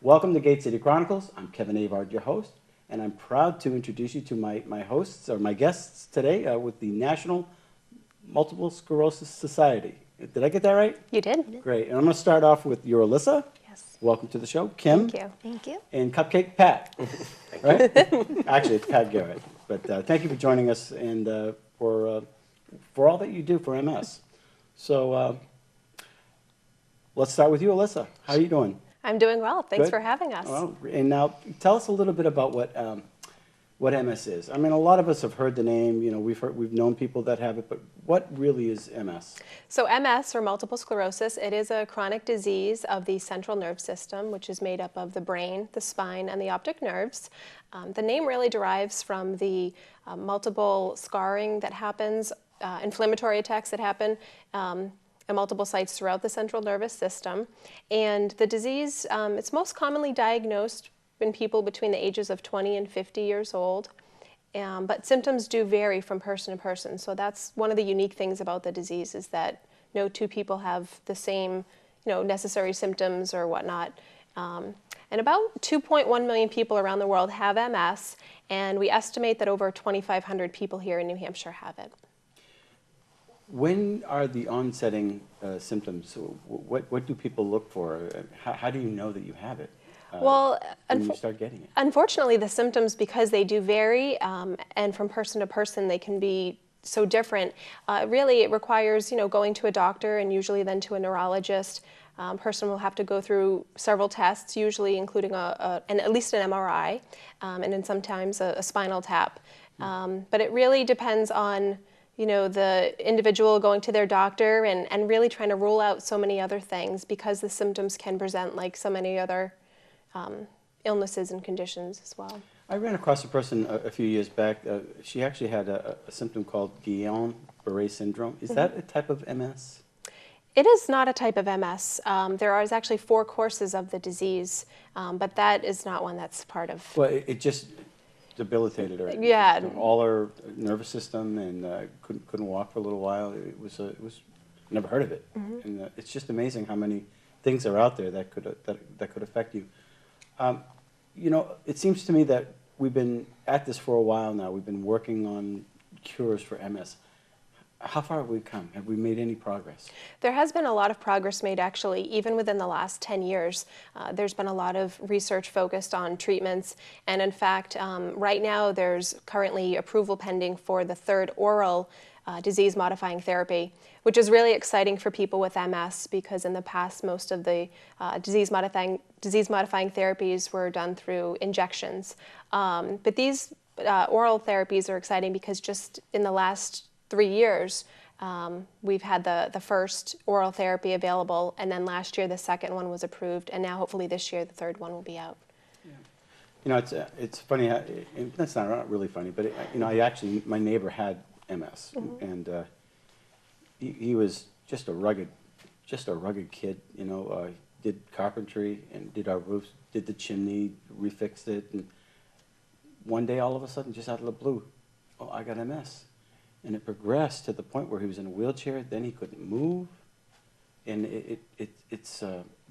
Welcome to Gate City Chronicles. I'm Kevin Avard, your host, and I'm proud to introduce you to my hosts, or my guests today with the National Multiple Sclerosis Society. Did I get that right? You did. Great. And I'm going to start off with your Allyssa. Yes. Welcome to the show. Kim. Thank you. Thank you. And Cupcake Pat. Right? Actually, it's Pat Garrett. But thank you for joining us and for all that you do for MS. So let's start with you, Allyssa. How are you doing? I'm doing well. Thanks Good. for having us. Well, and now tell us a little bit about what MS is. I mean, a lot of us have heard the name. You know, we've known people that have it, but what really is MS? So MS, or multiple sclerosis, it is a chronic disease of the central nerve system, which is made up of the brain, the spine, and the optic nerves. The name really derives from the multiple scarring that happens, inflammatory attacks that happen at multiple sites throughout the central nervous system. And the disease, it's most commonly diagnosed in people between the ages of 20 and 50 years old. But symptoms do vary from person to person. So that's one of the unique things about the disease, is that no two people have the same, necessary symptoms or whatnot. And about 2.1 million people around the world have MS, and we estimate that over 2,500 people here in New Hampshire have it. When are the onsetting symptoms? What do people look for? How do you know that you have it? Well, when you start getting it? Unfortunately, the symptoms, because they do vary, and from person to person, they can be so different. Really, it requires, going to a doctor and usually then to a neurologist. Person will have to go through several tests, usually including at least an MRI, and then sometimes a spinal tap. But it really depends on the individual going to their doctor and really trying to rule out so many other things, because the symptoms can present like so many other illnesses and conditions as well. I ran across a person a few years back. She actually had a symptom called Guillain-Barré syndrome. Is that a type of MS? It is not a type of MS. There are actually 4 courses of the disease, but that is not one that's part of. Well, it just debilitated her. Yeah. All her nervous system, and couldn't walk for a little while. It was never heard of it, and it's just amazing how many things are out there that could affect you. It seems to me that we've been at this for a while now. We've been working on cures for MS. How far have we come? Have we made any progress? There has been a lot of progress made, actually, even within the last 10 years. There's been a lot of research focused on treatments, and in fact, right now there's currently approval pending for the 3rd oral disease-modifying therapy, which is really exciting for people with MS, because in the past most of the disease-modifying therapies were done through injections. But these oral therapies are exciting because just in the last 3 years, we've had the first oral therapy available, and then last year the second one was approved, and now hopefully this year the 3rd one will be out. Yeah. It's funny. That's not really funny, but my neighbor had MS, and he was just a rugged kid. Did carpentry and did our roofs, did the chimney, refixed it, and one day all of a sudden, just out of the blue, oh, I got MS. And it progressed to the point where he was in a wheelchair. Then he couldn't move, and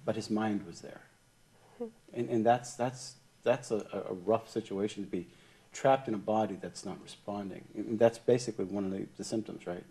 but his mind was there, and that's a rough situation to be trapped in a body that's not responding. And that's basically one of the symptoms, right?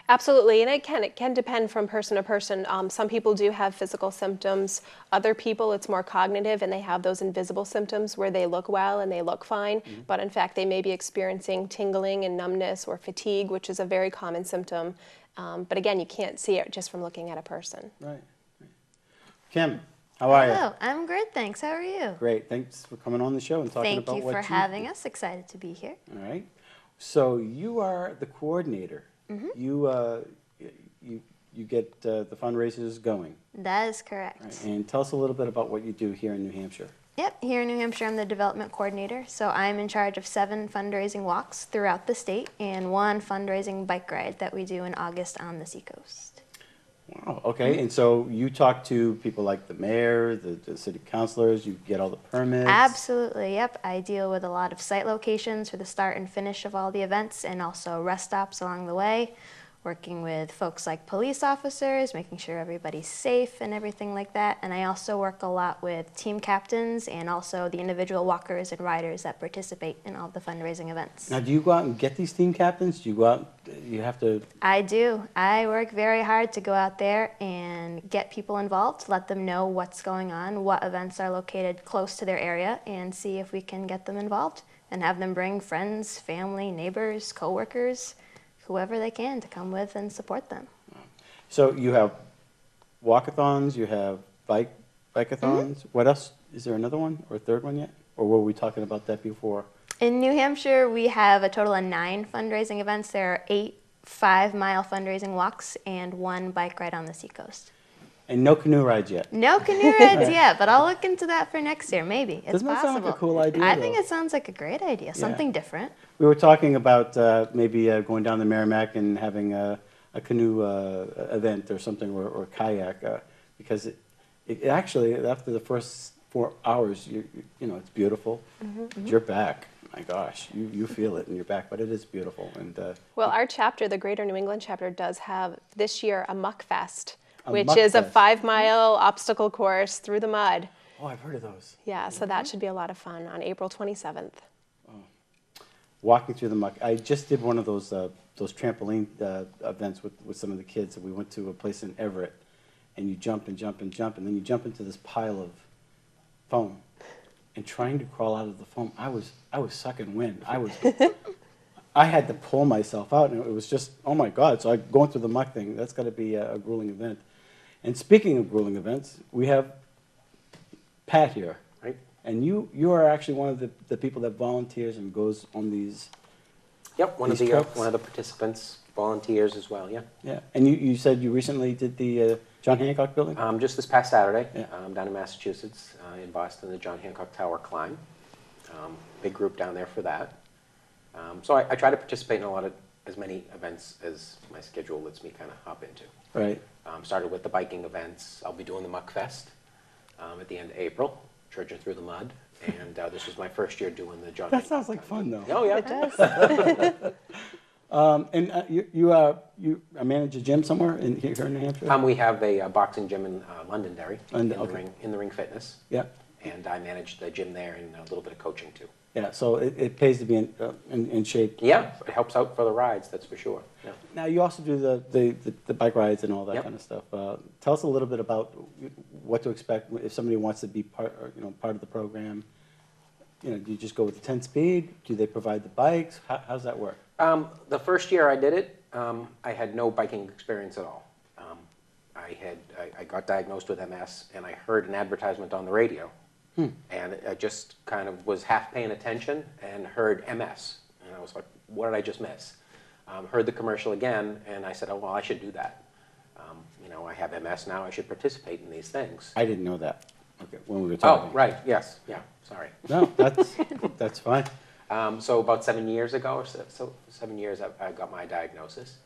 Absolutely, and it can depend from person to person. Some people do have physical symptoms. Other people, it's more cognitive, and they have those invisible symptoms where they look well and they look fine, but in fact they may be experiencing tingling and numbness or fatigue, which is a very common symptom. But again, you can't see it just from looking at a person. Right. Kim, how are you? Hello, I'm good, thanks. How are you? Great. Thanks for coming on the show and talking about what you do. Thank you for having us. Excited to be here. All right. So you are the coordinator. You get the fundraisers going. That is correct. Right. And tell us a little bit about what you do here in New Hampshire. Yep, here in New Hampshire, I'm the development coordinator. So I'm in charge of 7 fundraising walks throughout the state and 1 fundraising bike ride that we do in August on the seacoast. Wow, okay. And so you talk to people like the mayor, the city councilors, you get all the permits? Absolutely, yep. I deal with a lot of site locations for the start and finish of all the events, and also rest stops along the way. working with folks like police officers, making sure everybody's safe and everything like that. And I also work a lot with team captains and also the individual walkers and riders that participate in all the fundraising events. Now, do you go out and get these team captains? Do you go out, you have to? I do. I work very hard to go out there and get people involved, let them know what's going on, what events are located close to their area, and see if we can get them involved and have them bring friends, family, neighbors, coworkers, whoever they can to come with and support them. So you have walkathons, you have bike-a-thons. What else? Is there another one or a third one yet? Or were we talking about that before? In New Hampshire, we have a total of 9 fundraising events. There are 8 5-mile fundraising walks and 1 bike ride on the seacoast. And no canoe rides yet? No canoe rides yet, but I'll look into that for next year, maybe. It's Doesn't that possible. sound like a cool idea, I though? think it sounds like a great idea, something different. We were talking about maybe going down the Merrimack and having a canoe event or something, or kayak, because it actually, after the first 4 hours, you know, it's beautiful. You're back. My gosh, you feel it in your back, but it is beautiful. And Well, our chapter, the Greater New England chapter, does have this year a Muck Fest, which Muck is a Fest. 5-mile obstacle course through the mud. oh, I've heard of those. Yeah, so that should be a lot of fun on April 27th. Walking through the muck. I just did one of those trampoline events with some of the kids. We went to a place in Everett, and you jump and jump and jump, and then you jump into this pile of foam. And trying to crawl out of the foam, I was sucking wind. I had to pull myself out, and it was just, oh my God. So I going through the muck thing, that's got to be a grueling event. And speaking of grueling events, we have Pat here. Right. And you are actually one of the people that volunteers and goes on these. Yep, one of These the trucks? one of the participants volunteers as well. Yeah. Yeah. And you said you recently did the John Hancock building? Just this past Saturday, Yeah. down in Massachusetts, in Boston, the John Hancock Tower climb. Big group down there for that. So I try to participate in as many events as my schedule lets me kind of hop into. Right. Started with the biking events. I'll be doing the Muck Fest at the end of April, trudging through the mud. And this was my first year doing the John That Hancock. sounds like fun, though. Oh, yeah. It does. And you manage a gym somewhere here in New Hampshire? We have a boxing gym in Londonderry, Okay. in the Ring Fitness. Yeah. And I manage the gym there and a little bit of coaching too. Yeah. So it pays to be in shape. Yeah, it helps out for the rides, that's for sure. Yeah. Now you also do the bike rides and all that Yep. kind of stuff. Tell us a little bit about what to expect if somebody wants to be part of the program. Do you just go with the 10 speed? Do they provide the bikes? How's that work? The first year I did it, I had no biking experience at all. I got diagnosed with MS, and I heard an advertisement on the radio, and I just kind of was half paying attention and heard MS, and I was like, what did I just miss? Heard the commercial again, and I said, oh, well, I should do that. I have MS now, I should participate in these things. I didn't know that. Okay, when we were talking. Oh, right, yes, yeah, sorry. No, that's fine. So about 7 years ago, or so 7 years, I got my diagnosis.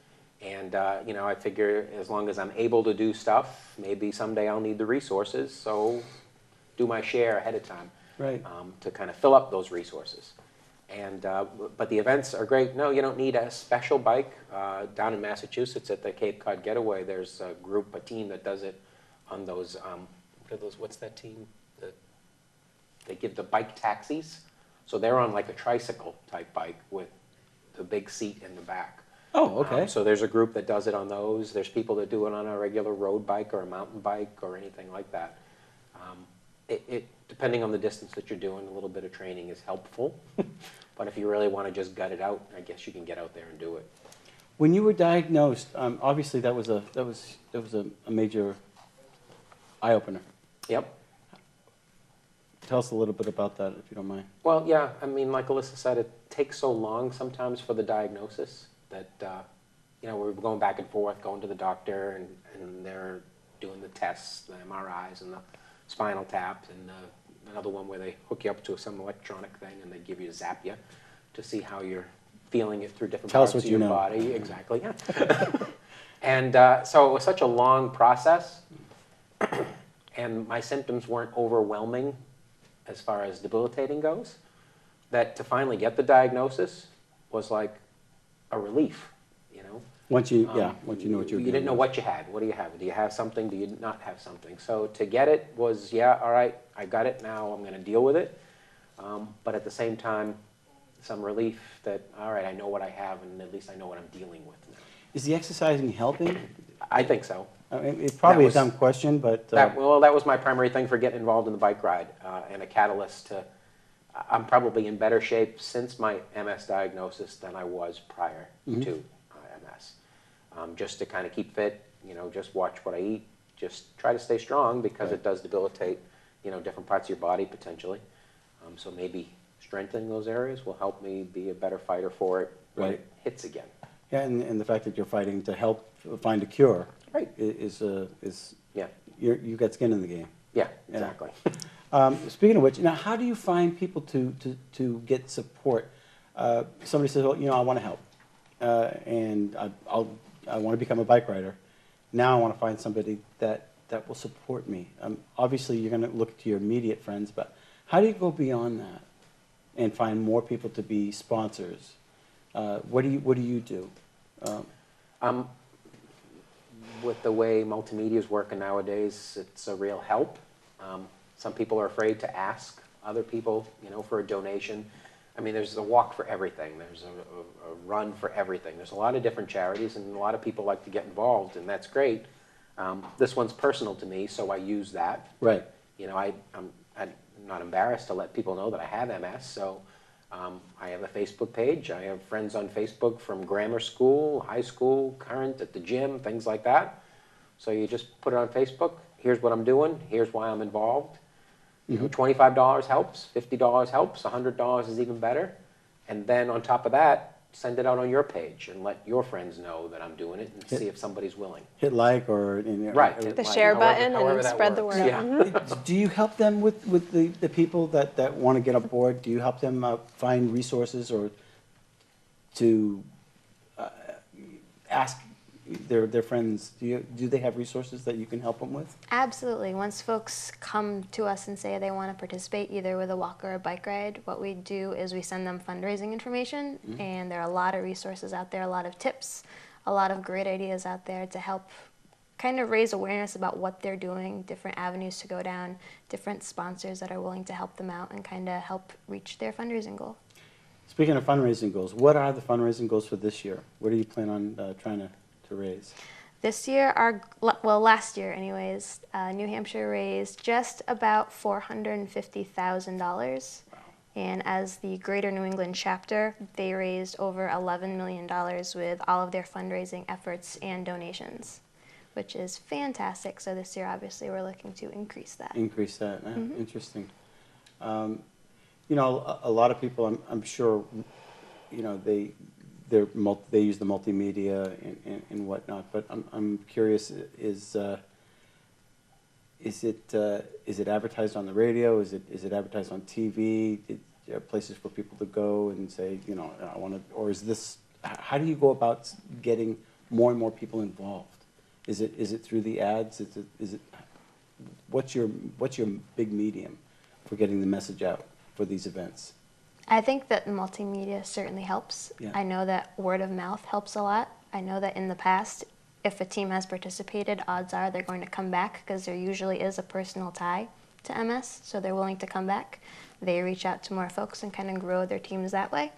And, I figure as long as I'm able to do stuff, maybe someday I'll need the resources, so do my share ahead of time. Right. To kind of fill up those resources. And, but the events are great. No, you don't need a special bike. Down in Massachusetts at the Cape Cod Getaway, there's a team that does it on those, what's that team? They give the bike taxis. So they're on like a tricycle type bike with the big seat in the back. Oh, okay. So there's a group that does it on those. There's people that do it on a regular road bike or a mountain bike or anything like that. Depending on the distance that you're doing, a little bit of training is helpful. But if you really want to just gut it out, I guess you can get out there and do it. When you were diagnosed, obviously that was a major eye opener. Yep. Tell us a little bit about that, if you don't mind. Well, yeah, I mean, like Allyssa said, it takes so long sometimes for the diagnosis that, we're going back and forth, going to the doctor, and they're doing the tests, the MRIs, and the spinal tap, and another one where they hook you up to some electronic thing, and they zap you to see how you're feeling it through different parts of your body. Exactly, yeah. And so it was such a long process, and my symptoms weren't overwhelming as far as debilitating goes, that to finally get the diagnosis was like a relief, Once you know what you're You doing. didn't know what you had. What do you have? Do you have something? Do you not have something? So to get it was, yeah, all right, I got it, now I'm going to deal with it. But at the same time, some relief that, all right, I know what I have, and at least I know what I'm dealing with now. Is the exercising helping? I think so. I mean, it's probably That was- a dumb question, but That was my primary thing for getting involved in the bike ride, and a catalyst to, I'm probably in better shape since my MS diagnosis than I was prior to MS. Just to kind of keep fit, just watch what I eat, just try to stay strong, because it does debilitate, different parts of your body potentially. So maybe strengthening those areas will help me be a better fighter for it when it hits again. yeah, and the fact that you're fighting to help find a cure, Right. is Yeah, you got skin in the game. yeah, exactly. Speaking of which, now how do you find people to get support? Somebody says, well, I want to help, and I want to become a bike rider. Now I want to find somebody that will support me. Obviously, you're going to look to your immediate friends, but how do you go beyond that and find more people to be sponsors? What do you do? With the way multimedia is working nowadays, it's a real help. Some people are afraid to ask other people, for a donation. I mean, there's a walk for everything. There's a run for everything. There's a lot of different charities, and a lot of people like to get involved, and that's great. This one's personal to me, so I use that. Right. I'm not embarrassed to let people know that I have MS, so I have a Facebook page. I have friends on Facebook from grammar school, high school, current, at the gym, things like that. So you just put it on Facebook. Here's what I'm doing. Here's why I'm involved. $25 helps, $50 helps, $100 is even better. And then on top of that, send it out on your page and let your friends know that I'm doing it, and see if somebody's willing. Hit like or Right. The Like, share button however and that spread the works. word. Yeah. Do you help them with the people that want to get on board? Do you help them find resources, or to ask their friends? Do they have resources that you can help them with? Absolutely. Once folks come to us and say they want to participate either with a walk or a bike ride, what we do is we send them fundraising information, and there are a lot of resources out there, a lot of tips, a lot of great ideas out there to help kind of raise awareness about what they're doing, different avenues to go down, different sponsors that are willing to help them out and kind of help reach their fundraising goal. Speaking of fundraising goals, what are the fundraising goals for this year? What do you plan on trying to raise? This year, last year anyways, New Hampshire raised just about $450,000. Wow. And as the Greater New England chapter, they raised over $11 million with all of their fundraising efforts and donations, which is fantastic. So this year, obviously, we're looking to increase that. Increase that. Interesting. A lot of people, I'm sure, they use the multimedia and whatnot. But I'm curious: is it advertised on the radio? Is it advertised on TV? Places for people to go and say, I want to, or is this? How do you go about getting more and more people involved? Is it through the ads? Is it what's your big medium for getting the message out for these events? I think that multimedia certainly helps. Yeah. I know that word of mouth helps a lot. I know that in the past, if a team has participated, odds are they're going to come back because there usually is a personal tie to MS, so they're willing to come back. They reach out to more folks and kind of grow their teams that way.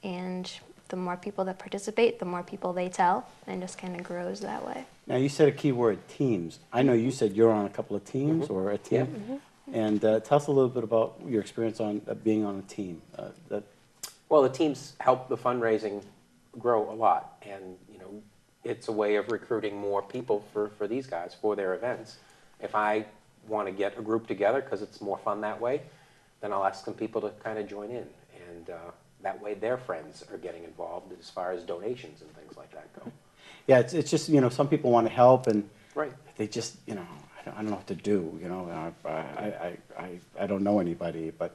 And the more people that participate, the more people they tell, and just kind of grows that way. Now, you said a key word, teams. I know you said you're on a couple of teams or a team. Yeah. And tell us a little bit about your experience on being on a team. Well, the teams help the fundraising grow a lot, and it's a way of recruiting more people for these guys for their events. If I want to get a group together because it's more fun that way, then I'll ask some people to kind of join in, and that way their friends are getting involved as far as donations and things like that go. Yeah, it's just some people want to help and Right. they just I don't know what to do. I don't know anybody, but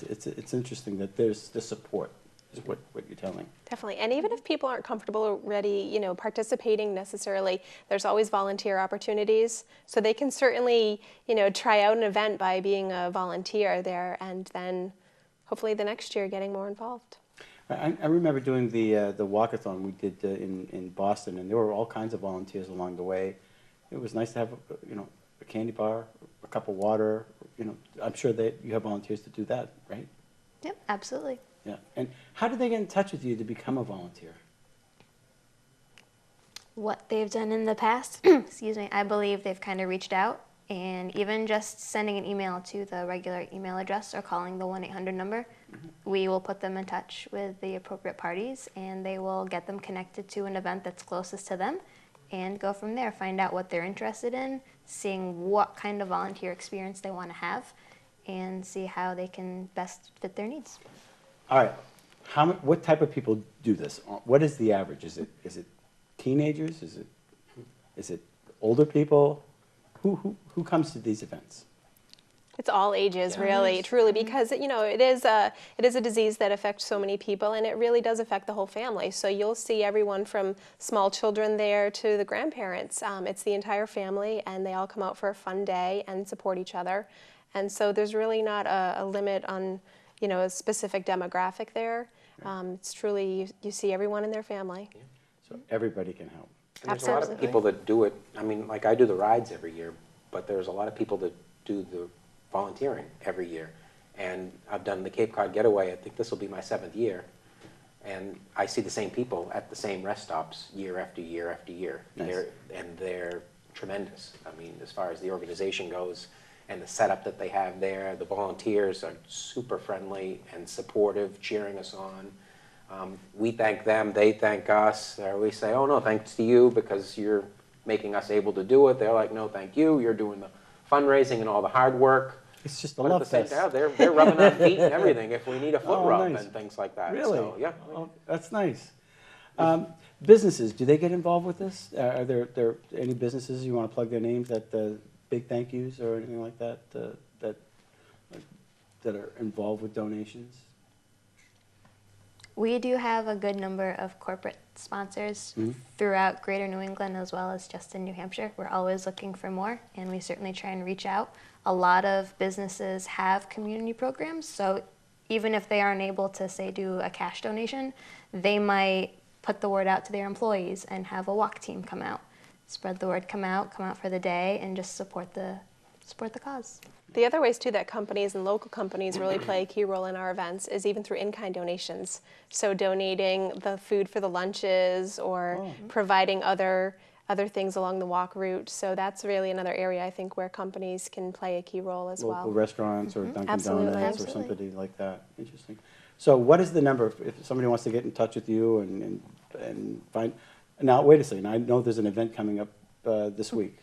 it's interesting that there's the support is what you're telling. Definitely. And even if people aren't comfortable already, participating necessarily, there's always volunteer opportunities. So they can certainly, try out an event by being a volunteer there, and then hopefully the next year getting more involved. I remember doing the walkathon we did in Boston, and there were all kinds of volunteers along the way. It was nice to have, a candy bar, a cup of water. I'm sure that you have volunteers to do that, right? Yep, absolutely. Yeah. And how did they get in touch with you to become a volunteer? What they've done in the past, excuse me, I believe they've kind of reached out, and even just sending an email to the regular email address or calling the 1-800 number, we will put them in touch with the appropriate parties, and they will get them connected to an event that's closest to them and go from there, find out what they're interested in, seeing what kind of volunteer experience they want to have, and see how they can best fit their needs. All right. What type of people do this? What is the average? Is it teenagers? Is it older people? Who comes to these events? It's all ages, really, truly, because it is a disease that affects so many people, and it really does affect the whole family. So you'll see everyone from small children there to the grandparents. It's the entire family, and they all come out for a fun day and support each other. And so there's really not a limit on, a specific demographic there. It's truly you see everyone in their family. Yeah. So everybody can help. And there's a lot of people that do it. I mean, like I do the rides every year, but there's a lot of people that do the volunteering every year. And I've done the Cape Cod Getaway. I think this will be my 7th year. And I see the same people at the same rest stops year after year after year. Nice. They're tremendous. I mean, as far as the organization goes and the setup that they have there, the volunteers are super friendly and supportive, cheering us on. We thank them, they thank us. We say, oh no, thanks to you because you're making us able to do it. They're like, no, thank you. You're doing the fundraising and all the hard work. It's just a But love at the same fest. time, they're rubbing our feet and everything if we need a foot rub nice. and things like that. Really? So, yeah. Oh, that's nice. Businesses, do they get involved with this? Are there any businesses you want to plug their names that big thank yous or anything like that that are involved with donations? We do have a good number of corporate sponsors throughout Greater New England as well as just in New Hampshire. We're always looking for more, and we certainly try and reach out. A lot of businesses have community programs, so even if they aren't able to, say, do a cash donation, they might put the word out to their employees and have a walk team come out. Spread the word, come out for the day, and just support the cause. The other ways, too, that companies and local companies really play a key role in our events is even through in-kind donations. So donating the food for the lunches or providing other things along the walk route. So that's really another area, I think, where companies can play a key role as well. Local restaurants or Dunkin' Absolutely. Donuts or somebody like that. Interesting. So what is the number if somebody wants to get in touch with you and find... Now, wait a second. I know there's an event coming up this week.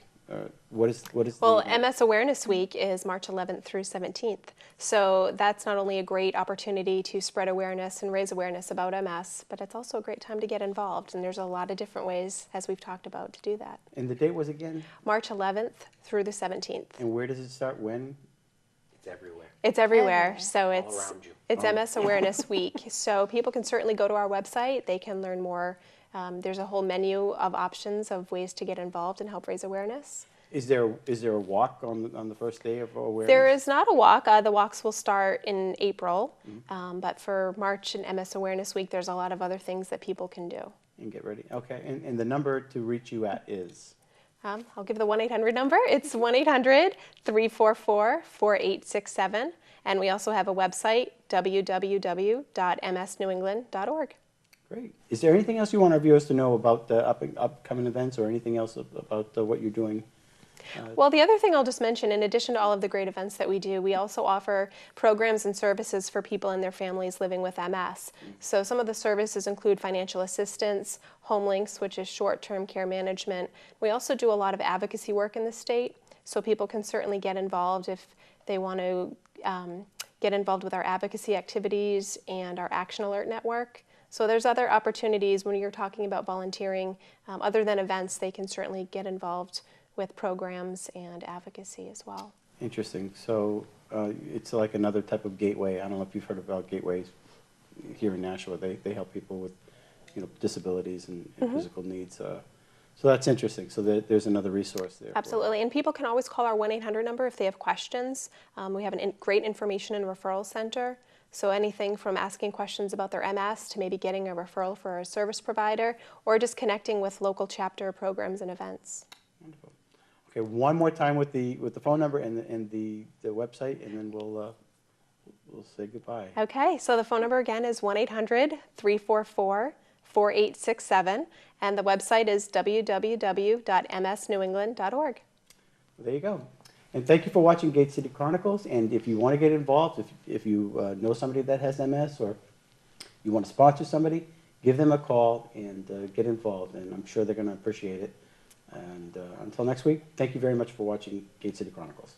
What is Well, the... MS Awareness Week is March 11th through 17th. So that's not only a great opportunity to spread awareness and raise awareness about MS, but it's also a great time to get involved. And there's a lot of different ways, as we've talked about, to do that. And the date was again? March 11th through the 17th. And where does it start? When? It's everywhere. It's everywhere. Everywhere. So All around you. it's MS Awareness Week. So people can certainly go to our website. They can learn more. There's a whole menu of options of ways to get involved and help raise awareness. Is there a walk on the first day of awareness? There is not a walk. The walks will start in April. But for March and MS Awareness Week, there's a lot of other things that people can do. And get ready. Okay. And the number to reach you at is? I'll give the 1-800 number. It's 1-800-344-4867. And we also have a website, www.msnewengland.org. Great. Is there anything else you want our viewers to know about the upcoming events or anything else about what you're doing? Well, the other thing I'll just mention, in addition to all of the great events that we do, we also offer programs and services for people and their families living with MS. So some of the services include financial assistance, home links, which is short-term care management. We also do a lot of advocacy work in the state, so people can certainly get involved if they want to get involved with our advocacy activities and our Action Alert Network. So there's other opportunities when you're talking about volunteering. Other than events, they can certainly get involved with programs and advocacy as well. Interesting. So it's like another type of gateway. I don't know if you've heard about gateways here in Nashua. They help people with disabilities and physical needs. So that's interesting. So there's another resource there. Absolutely, and people can always call our 1-800 number if they have questions. We have a great information and referral center, so anything from asking questions about their MS to maybe getting a referral for a service provider, or just connecting with local chapter programs and events. Wonderful. Okay, one more time with the phone number and the website, and then we'll say goodbye. Okay, so the phone number again is 1-800-344-4867, and the website is www.msnewengland.org. There you go. And thank you for watching Gate City Chronicles. And if you want to get involved, if you know somebody that has MS or you want to sponsor somebody, give them a call and get involved. And I'm sure they're going to appreciate it. And until next week, thank you very much for watching Gate City Chronicles.